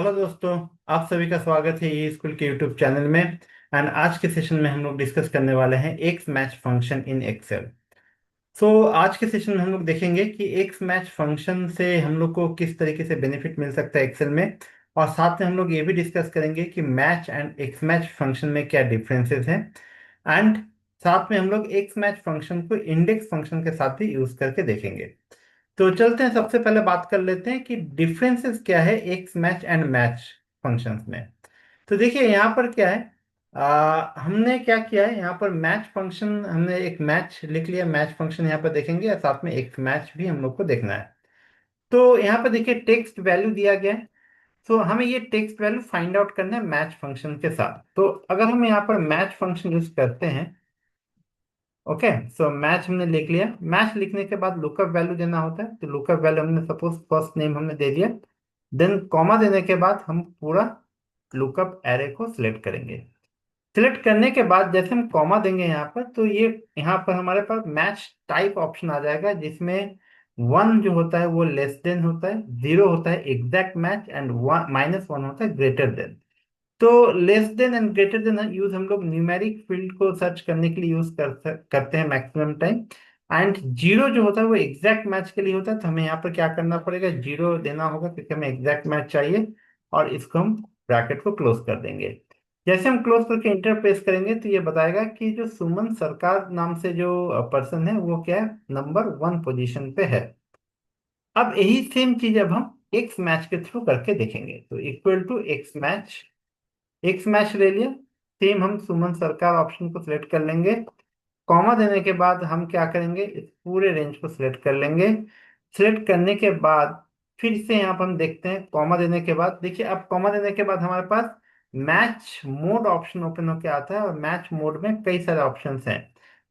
Hello दोस्तों। आप सभी का स्वागत है ये स्कूल के यूट्यूब चैनल में। एंड आज के सेशन में हम लोग डिस्कस करने वाले हैं XMATCH function in Excel. आज के सेशन में हम लोग देखेंगे कि एक्स मैच फंक्शन से हम लोग को किस तरीके से बेनिफिट मिल सकता है एक्सेल में। और साथ में हम लोग ये भी डिस्कस करेंगे कि match and x match function में क्या डिफरेंसेस हैं। एंड साथ में हम लोग एक्स मैच फंक्शन को इंडेक्स फंक्शन के साथ भी यूज करके देखेंगे। तो चलते हैं, सबसे पहले बात कर लेते हैं कि डिफरेंसेस क्या है x match and match functions में। तो देखिए यहाँ पर क्या है। हमने क्या किया है, यहाँ पर मैच फंक्शन हमने एक मैच लिख लिया, मैच फंक्शन यहाँ पर देखेंगे और साथ में एक मैच भी हम लोग को देखना है। तो यहाँ पर देखिए टेक्स्ट वैल्यू दिया गया है। तो हमें ये टेक्स्ट वैल्यू फाइंड आउट करना है मैच फंक्शन के साथ। तो अगर हम यहाँ पर मैच फंक्शन यूज करते हैं, ओके, सो मैच हमने लिख लिया। मैच लिखने के बाद लुकअप वैल्यू देना होता है। तो लुकअप वैल्यू हमने सपोज फर्स्ट नेम हमने दे दिया। देन कॉमा देने के बाद हम पूरा लुकअप एरे को सिलेक्ट करेंगे। सिलेक्ट करने के बाद जैसे हम कॉमा देंगे यहाँ पर, तो ये यहाँ पर हमारे पास मैच टाइप ऑप्शन आ जाएगा, जिसमें वन जो होता है वो लेस देन होता है, जीरो होता है exact match, and minus one होता है ग्रेटर देन। तो less than and greater than use हम लोग न्यूमेरिक फील्ड को सर्च करने के लिए यूज करते हैं मैक्सिमम टाइम। एंड जीरो जो होता है वो एग्जैक्ट मैच के लिए होता है। तो हमें यहाँ पर क्या करना पड़ेगा, जीरो देना होगा क्योंकि हमें एग्जैक्ट मैच चाहिए। और इसको हम ब्रैकेट को क्लोज कर देंगे। जैसे हम क्लोज करके इंटर प्रेस करेंगे तो ये बताएगा कि जो सुमन सरकार नाम से जो पर्सन है वो क्या है, नंबर वन पोजीशन पे है। अब यही सेम चीज अब हम एक्स मैच के थ्रू करके देखेंगे। तो equal to x match, x match ले लिया। सेम हम सुमन सरकार ऑप्शन को सिलेक्ट कर लेंगे। कॉमा देने के बाद हम क्या करेंगे, इस पूरे रेंज को सिलेक्ट कर लेंगे। सिलेक्ट करने के बाद फिर से यहाँ पर हम देखते हैं, कॉमा देने के बाद देखिए, अब कॉमा देने के बाद हमारे पास मैच मोड ऑप्शन ओपन होकर आता है। और मैच मोड में कई सारे ऑप्शंस हैं।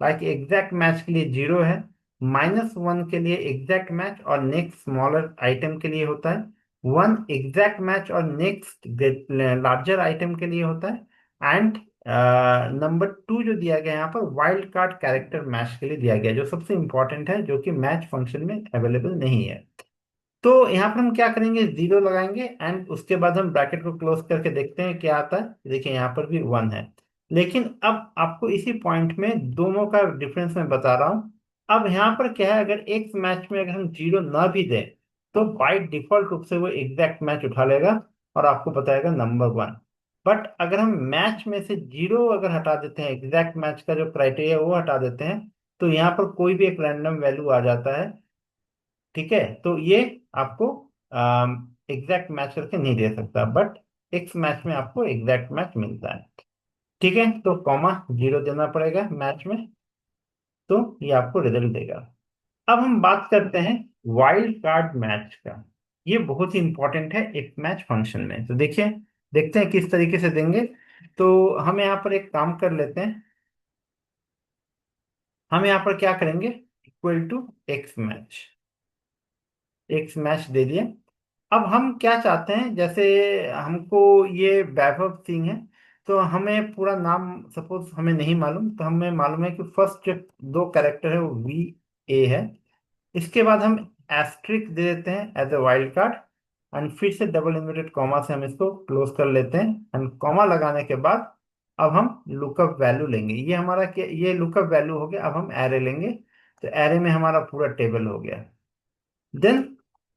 लाइक एग्जैक्ट मैच के लिए जीरो है, माइनस वन के लिए एग्जैक्ट मैच और नेक्स्ट स्मॉलर आइटम के लिए होता है, वन एग्जैक्ट मैच और नेक्स्ट लार्जर आइटम के लिए होता है, एंड नंबर टू जो दिया गया है यहाँ पर वाइल्ड कार्ड कैरेक्टर मैच के लिए दिया गया है, जो सबसे इंपॉर्टेंट है, जो कि मैच फंक्शन में अवेलेबल नहीं है। तो यहाँ पर हम क्या करेंगे, जीरो लगाएंगे एंड उसके बाद हम ब्रैकेट को क्लोज करके देखते हैं क्या आता है। देखिए यहाँ पर भी वन है। लेकिन अब आपको इसी पॉइंट में दोनों का डिफरेंस मैं बता रहा हूँ। अब यहाँ पर क्या है, अगर एक मैच में अगर हम जीरो ना भी दें तो बाय डिफॉल्ट रूप से वो एग्जैक्ट मैच उठा लेगा और आपको बताएगा नंबर वन। बट अगर हम मैच में से जीरो अगर हटा देते हैं, एग्जैक्ट मैच का जो क्राइटेरिया वो हटा देते हैं, तो यहाँ पर कोई भी एक रैंडम वैल्यू आ जाता है। ठीक है, तो ये आपको एग्जैक्ट मैच करके नहीं दे सकता, बट एक्स मैच में आपको एग्जैक्ट मैच मिलता है। ठीक है, तो कॉमा जीरो देना पड़ेगा मैच में, तो ये आपको रिजल्ट देगा। अब हम बात करते हैं वाइल्ड कार्ड मैच का। ये बहुत ही इंपॉर्टेंट है एक मैच फंक्शन में। तो देखिए, देखते हैं किस तरीके से देंगे। तो हम यहाँ पर एक काम कर लेते हैं। हम यहाँ पर क्या करेंगे, equal to x match, x match दे दिए। अब हम क्या चाहते हैं, जैसे हमको ये वैभव सिंह है, तो हमें पूरा नाम सपोज हमें नहीं मालूम, तो हमें मालूम है कि फर्स्ट जो दो कैरेक्टर है वो वी ए है। इसके बाद हम एस्ट्रिक दे देते हैं as a wildcard. And फिर से डबल इन्वर्टेड कॉमा से हम इसको क्लोज कर लेते हैं। एंड कॉमा लगाने के बाद अब हम लुकअप वैल्यू लेंगे। ये हमारा क्या, ये लुकअप वैल्यू हो गया। अब हम एरे लेंगे, तो एरे में हमारा पूरा टेबल हो गया। देन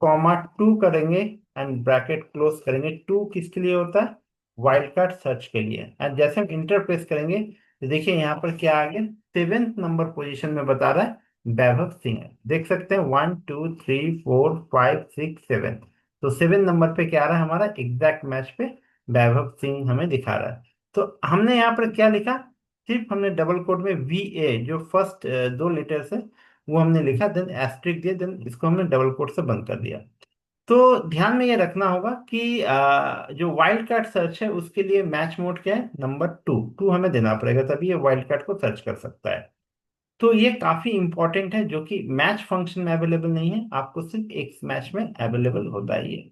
कॉमा टू करेंगे एंड ब्रैकेट क्लोज करेंगे। टू किसके लिए होता है, वाइल्ड कार्ड सर्च के लिए। एंड जैसे हम इंटर प्रेस करेंगे तो देखिए यहाँ पर क्या आ गया, सेवेंथ नंबर पोजीशन में बता रहा है वैभव सिंह है। देख सकते हैं, one two three four five six seven. तो सेवन नंबर पे क्या आ रहा है, हमारा एग्जैक्ट मैच पे वैभव सिंह हमें दिखा रहा है। तो हमने यहाँ पर क्या लिखा, सिर्फ हमने डबल कोट में वी ए जो फर्स्ट दो लेटर्स है वो हमने लिखा, देन एस्ट्रिक दिया, देन इसको हमने डबल कोट से बंद कर दिया। तो ध्यान में ये रखना होगा कि जो वाइल्ड कार्ड सर्च है उसके लिए मैच मोड क्या है, नंबर टू, टू हमें देना पड़ेगा तभी ये वाइल्ड कार्ड को सर्च कर सकता है। तो ये काफी इंपॉर्टेंट है, जो कि मैच फंक्शन में अवेलेबल नहीं है, आपको सिर्फ एक मैच में अवेलेबल होता है ये।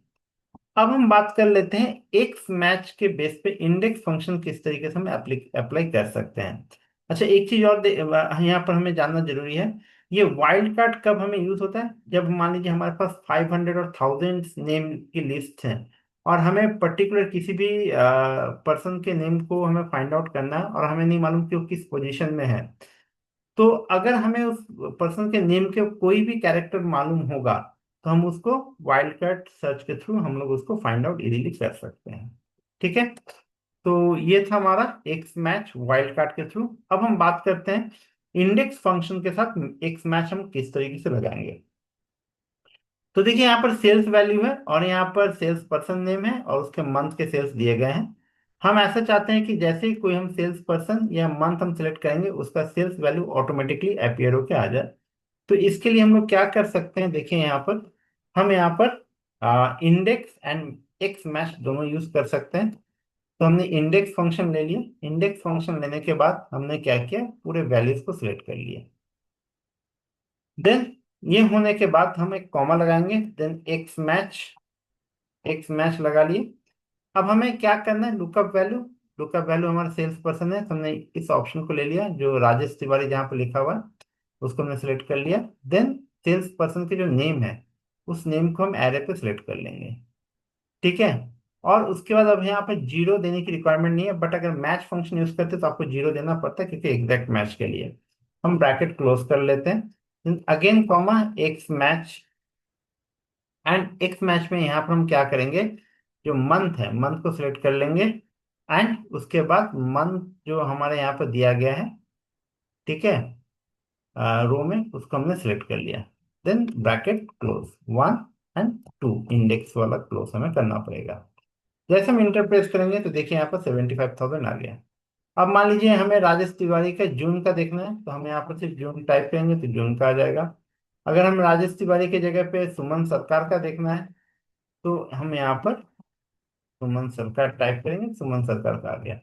अब हम बात कर लेते हैं एक मैच के बेस पे इंडेक्स फंक्शन किस तरीके से हम अप्लाई कर सकते हैं। अच्छा, एक चीज और यहाँ पर हमें जानना जरूरी है। ये वाइल्ड कार्ड कब हमें यूज होता है, जब मान लीजिए हमारे पास 500 और थाउजेंड नेम की लिस्ट है। और हमें पर्टिकुलर किसी भी पर्सन के नेम को हमें फाइंड आउट करना है, और हमें नहीं मालूम कि वो किस पोजीशन में है। तो अगर हमें उस पर्सन के नेम के कोई भी कैरेक्टर मालूम होगा, तो हम उसको वाइल्ड कार्ड सर्च के थ्रू हम लोग उसको फाइंड आउट इजीली कर सकते हैं। ठीक है। तो ये था हमारा एक्स मैच वाइल्ड कार्ड के थ्रू। अब हम बात करते हैं इंडेक्स फंक्शन के साथ एक्स मैच हम किस तरीके से लगाएंगे। तो देखिए यहाँ पर सेल्स वैल्यू है, और यहाँ पर सेल्स पर्सन नेम है, और उसके मंथ के सेल्स दिए गए हैं। हम ऐसा चाहते हैं कि जैसे ही कोई हम सेल्स पर्सन या मंथ हम सिलेक्ट करेंगे, उसका सेल्स वैल्यू ऑटोमेटिकली अपियर होके आ जाए। तो इसके लिए हम लोग क्या कर सकते हैं, देखिए यहाँ पर हम यहाँ पर इंडेक्स एंड एक्स मैच दोनों यूज कर सकते हैं। तो हमने इंडेक्स फंक्शन ले लिया। इंडेक्स फंक्शन लेने के बाद हमने क्या किया, पूरे वैल्यूज को सिलेक्ट कर लिया। देन ये होने के बाद हम एक कॉमा लगाएंगे, देन एक्स मैच लगा लिए। अब हमें क्या करना है, लुकअप वैल्यू। लुकअप वैल्यू हमारा सेल्स पर्सन है, तो हमने इस ऑप्शन को ले लिया, जो राजेश तिवारी जहाँ पे लिखा हुआ है उसको हमने सेलेक्ट कर लिया। देन सेल्स पर्सन के जो नेम है, उस नेम को हम एरे पे सिलेक्ट कर लेंगे। ठीक है। और उसके बाद अब यहाँ पे जीरो देने की रिक्वायरमेंट नहीं है, बट अगर मैच फंक्शन यूज करते तो आपको जीरो देना पड़ता है, क्योंकि एग्जैक्ट मैच के लिए। हम ब्रैकेट क्लोज कर लेते हैं, again comma x match. And x match में यहाँ पर हम क्या करेंगे, जो मंथ है मंथ को सिलेक्ट कर लेंगे। एंड उसके बाद मंथ जो हमारे यहाँ पर दिया गया है, ठीक है, रो में, उसको हमने सिलेक्ट कर लिया। Then bracket close, 1 and 2 index वाला क्लोज हमें करना पड़ेगा। जैसे हम इंटर प्रेस करेंगे तो देखिए यहाँ पर 75,000 आ गया। अब मान लीजिए हमें राजेश तिवारी का जून का देखना है, तो हम यहाँ पर सिर्फ जून टाइप करेंगे तो जून का आ जाएगा। अगर हम राजेश तिवारी की जगह पे सुमन सरकार का देखना है, तो हम यहाँ पर सुमन सरकार टाइप करेंगे, सुमन सरकार का आ गया।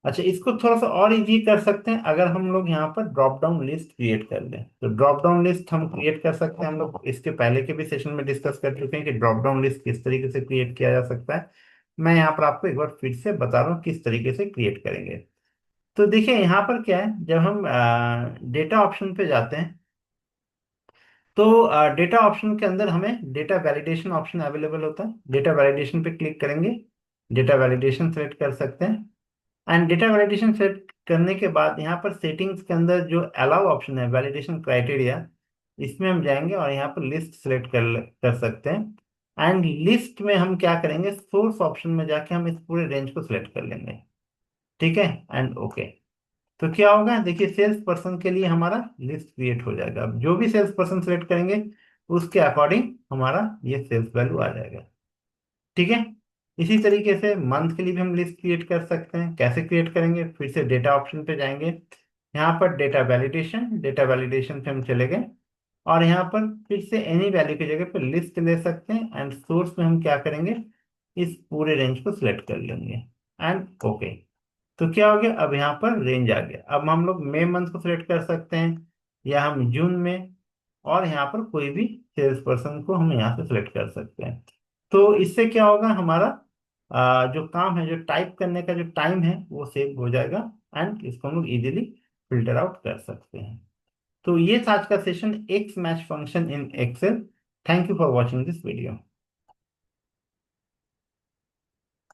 अच्छा, इसको थोड़ा सा और इजी कर सकते हैं, अगर हम लोग यहाँ पर ड्रॉप डाउन लिस्ट क्रिएट कर लें, तो ड्रॉप डाउन लिस्ट हम क्रिएट कर सकते हैं। हम लोग इसके पहले के भी सेशन में डिस्कस कर चुके हैं कि ड्रॉप डाउन लिस्ट किस तरीके से क्रिएट किया जा सकता है। मैं यहाँ पर आपको एक बार फिर से बता रहा हूँ किस तरीके से क्रिएट करेंगे। तो देखिए यहाँ पर क्या है, जब हम डेटा ऑप्शन पे जाते हैं, तो डेटा ऑप्शन के अंदर हमें डेटा वैलिडेशन ऑप्शन अवेलेबल होता है। डेटा वैलिडेशन पे क्लिक करेंगे, डेटा वैलिडेशन सेलेक्ट कर सकते हैं। एंड डेटा वैलिडेशन सेट करने के बाद यहाँ पर सेटिंग्स के अंदर जो अलाउ ऑप्शन है, वैलिडेशन क्राइटेरिया, इसमें हम जाएंगे और यहाँ पर लिस्ट सेलेक्ट कर सकते हैं। एंड लिस्ट में हम क्या करेंगे, सोर्स ऑप्शन में जाके हम इस पूरे रेंज को सिलेक्ट कर लेंगे। ठीक है, एंड ओके। तो क्या होगा, देखिए सेल्स पर्सन के लिए हमारा लिस्ट क्रिएट हो जाएगा। अब जो भी सेल्स पर्सन सेलेक्ट करेंगे, उसके अकॉर्डिंग हमारा ये सेल्स वैल्यू आ जाएगा। ठीक है। इसी तरीके से मंथ के लिए भी हम लिस्ट क्रिएट कर सकते हैं। कैसे क्रिएट करेंगे, फिर से डेटा ऑप्शन पे जाएंगे, यहाँ पर डेटा वैलिडेशन पे हम चले गए, और यहाँ पर फिर से एनी वैल्यू की जगह पर लिस्ट ले सकते हैं। एंड सोर्स में हम क्या करेंगे, इस पूरे रेंज को सिलेक्ट कर लेंगे, एंड ओके। तो क्या हो गया, अब यहाँ पर रेंज आ गया। अब हम लोग मई मंथ को सिलेक्ट कर सकते हैं, या हम जून में, और यहाँ पर कोई भी सेल्स पर्सन को हम यहाँ से सिलेक्ट कर सकते हैं। तो इससे क्या होगा, हमारा जो काम है, जो टाइप करने का जो टाइम है, वो सेव हो जाएगा। एंड इसको हम लोग इजीली फिल्टर आउट कर सकते हैं। तो ये था आज का session, XMATCH function in Excel. Thank you for watching this video.